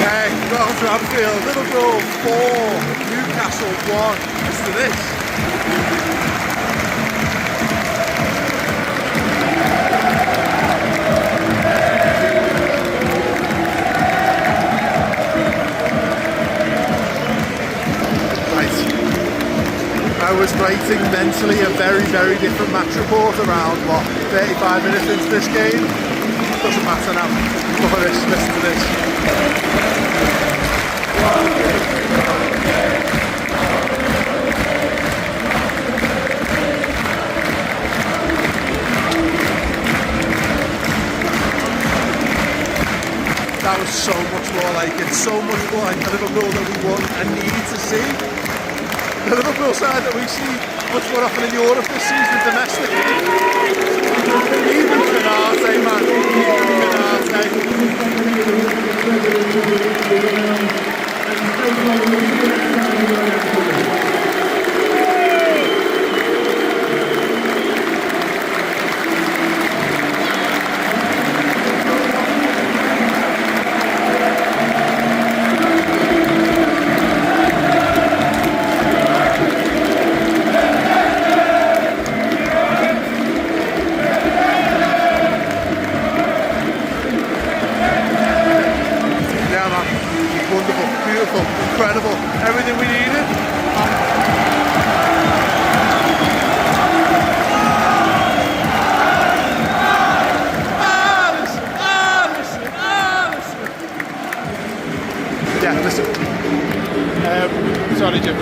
Welcome to Anfield, Liverpool 4, Newcastle 1. Listen to this. I was writing mentally a very, very different match report around, 35 minutes into this game? Doesn't matter now. Look at this, listen to this. That was so much more like it, so much more like the Liverpool that we want and need to see. The Liverpool side that we see much more often in Europe this season, domestic. Even Konate, man. Wonderful, beautiful, incredible, everything we needed. Yeah, listen. Sorry, Jim.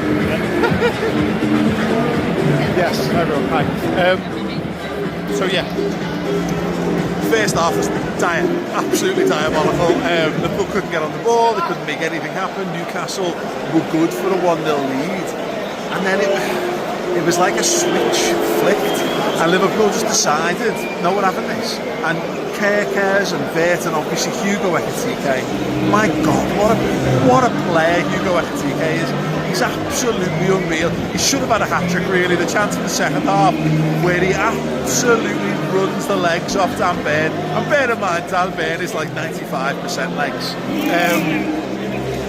Yes, everyone, hi. So yeah, first half was dire, absolutely diabolical. Liverpool couldn't get on the ball, they couldn't make anything happen. Newcastle were good for a 1-0 lead, and then it was like a switch flicked, and Liverpool just decided, no, we're having this. And Kerkers and Wirtz and obviously Hugo Ekitike, my God, what a player Hugo Ekitike is. He's absolutely unreal. He should have had a hat-trick really. The chance in the second half where he absolutely runs the legs off Dan Burn. And bear in mind, Dan Burn is like 95% legs.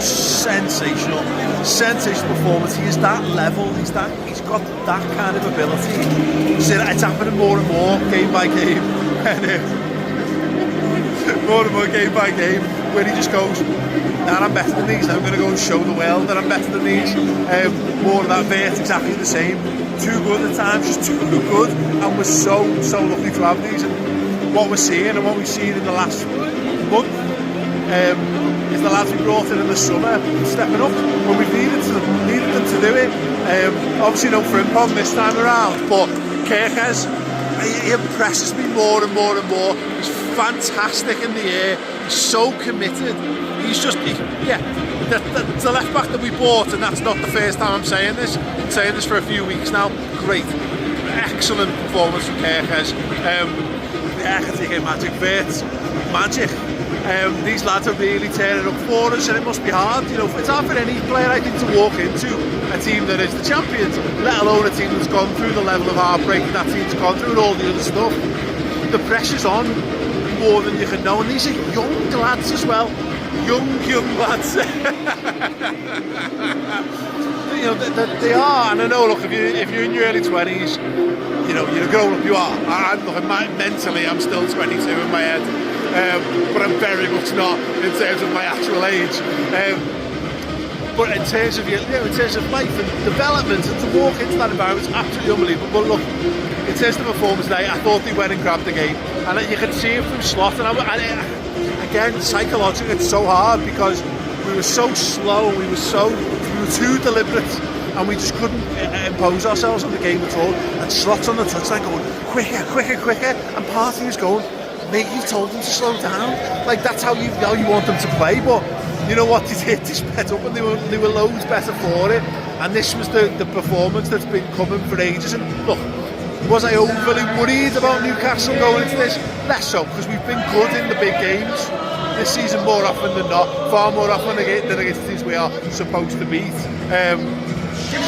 Sensational performance. He is that level. He's got that kind of ability. So it's happening more and more game by game. More and more game by game, where he just goes, nah, I'm better than these, I'm going to go and show the world that I'm better than these. More of that Wirtz, exactly the same. Too good at times, just too good, and we're so lucky to have these. And what we're seeing, and what we've seen in the last month, is the lads we brought in the summer stepping up when we needed them to do it. Obviously no Frimpong this time around, but Kerkers, he impresses me more and more and more. He's fantastic in the air. He's so committed. He's just, the left back that we bought, and that's not the first time I'm saying this. I'm saying this for a few weeks now. Great, excellent performance from Kerkers. The Ekitike magic, Wirtz, magic. These lads are really turning up for us, and it must be hard. You know, it's hard for any player, I think, to walk into a team that is the champions, let alone a team that's gone through the level of heartbreak that team's gone through and all the other stuff. The pressure's on more than you can know, and these are young lads as well. Young lads. You know, they are, and I know, look, if you're in your early 20s, you know, you're a grown-up, you are. I'm looking, mentally, I'm still 22 in my head. But I'm very much not in terms of my actual age. But in terms of in terms of life and development, and to walk into that environment is absolutely unbelievable. But look, in terms of the performance today, I thought they went and grabbed the game, and you could see it from slot. And again, psychologically, it's so hard because we were so slow, we were too deliberate, and we just couldn't impose ourselves on the game at all. And Slot's on the touchline going quicker, and part of me was going, Maych, you told them to slow down. Like, that's how you want them to play. But you know what, they did, they sped up, and they were loads better for it. And this was the performance that's been coming for ages. And look, was I overly worried about Newcastle going into this? Less so, because we've been good in the big games this season more often than not, far more often than against teams we are supposed to beat.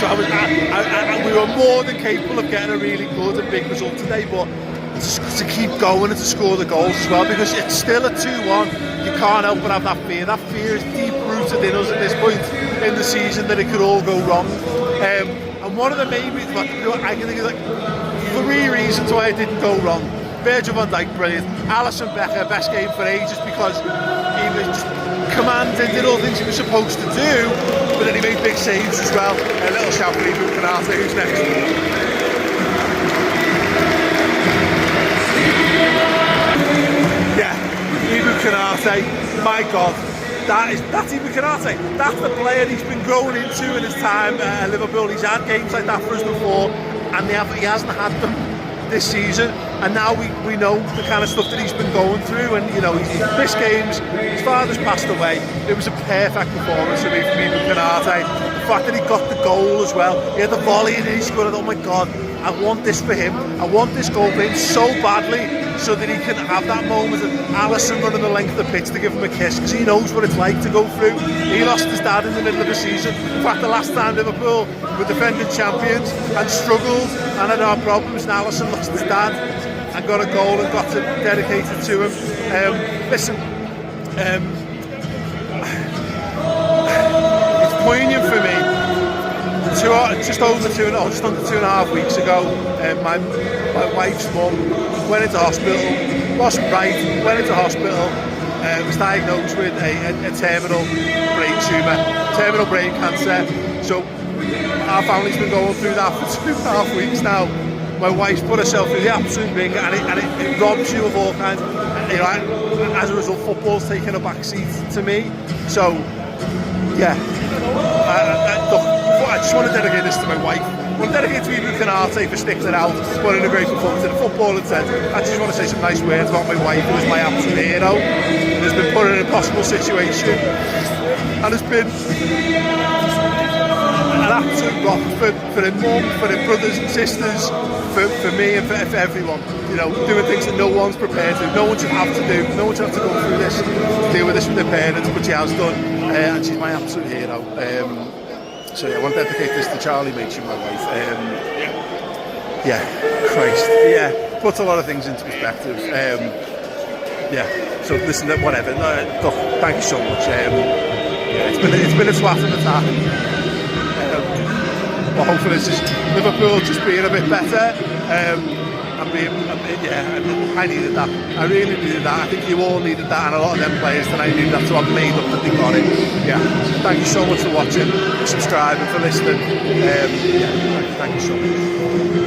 So we were more than capable of getting a really good and big result today, but to keep going and to score the goals as well, because it's still a 2-1. You can't help but have that fear. That fear is deep rooted in us at this point in the season that it could all go wrong. And one of the main reasons, I can think of like 3 reasons why it didn't go wrong. Virgil van Dijk, brilliant. Alisson Becker, best game for ages, because he was just commanding, did all the things he was supposed to do, but then he made big saves as well. A little shout for Ibou Konate, who's next. Yeah, Ibou Konate, my God, that's Ibou Konate. That's the player he's been growing into in his time at Liverpool. He's had games like that for us before, and he hasn't had them this season, and now we know the kind of stuff that he's been going through, and you know, he's missed games, his father's passed away. It was a perfect performance for me from Ibou Konate. The fact that he got the goal as well, he had the volley and he scored it. Oh my God, I want this for him. I want this goal for him so badly, so that he can have that moment of Alisson running the length of the pitch to give him a kiss, because he knows what it's like to go through. He lost his dad in the middle of the season. In fact, the last time Liverpool were defending champions and struggled and had our problems, and Alisson lost his dad and got a goal and got it dedicated to him. Listen, it's poignant for me. Just under 2.5 weeks ago, my wife's mum went into hospital, wasn't right, went into hospital, was diagnosed with a terminal brain tumour, terminal brain cancer. So our family's been going through that for 2.5 weeks now. My wife's put herself through the absolute ringer, and it robs you of all kinds. You know, as a result, football's taken a back seat to me. So, yeah. I just want to dedicate this to my wife. I want to dedicate to Ibou Konate for sticking it out, putting a great performance in the football and said. I just want to say some nice words about my wife, who is my absolute hero, and has been put in an impossible situation, and has been an absolute rock for her mum, for her brothers and sisters, for me and for everyone. You know, doing things that no one's prepared to. No one should have to do. No one should have to go through this, deal with this with their parents, but she has done, and she's my absolute hero. So yeah, I want to dedicate this to Charlie, Maych, my wife. Yeah, Christ. Yeah, puts a lot of things into perspective. Yeah, so listen, whatever. Look, thank you so much. Yeah, it's been a twat of a time. But hopefully it's just Liverpool just being a bit better. I needed that. I really needed that. I think you all needed that, and a lot of them players that I needed that, so I'm made up that they got it. Yeah. Thank you so much for watching, for subscribing, for listening. Yeah, thank you so much.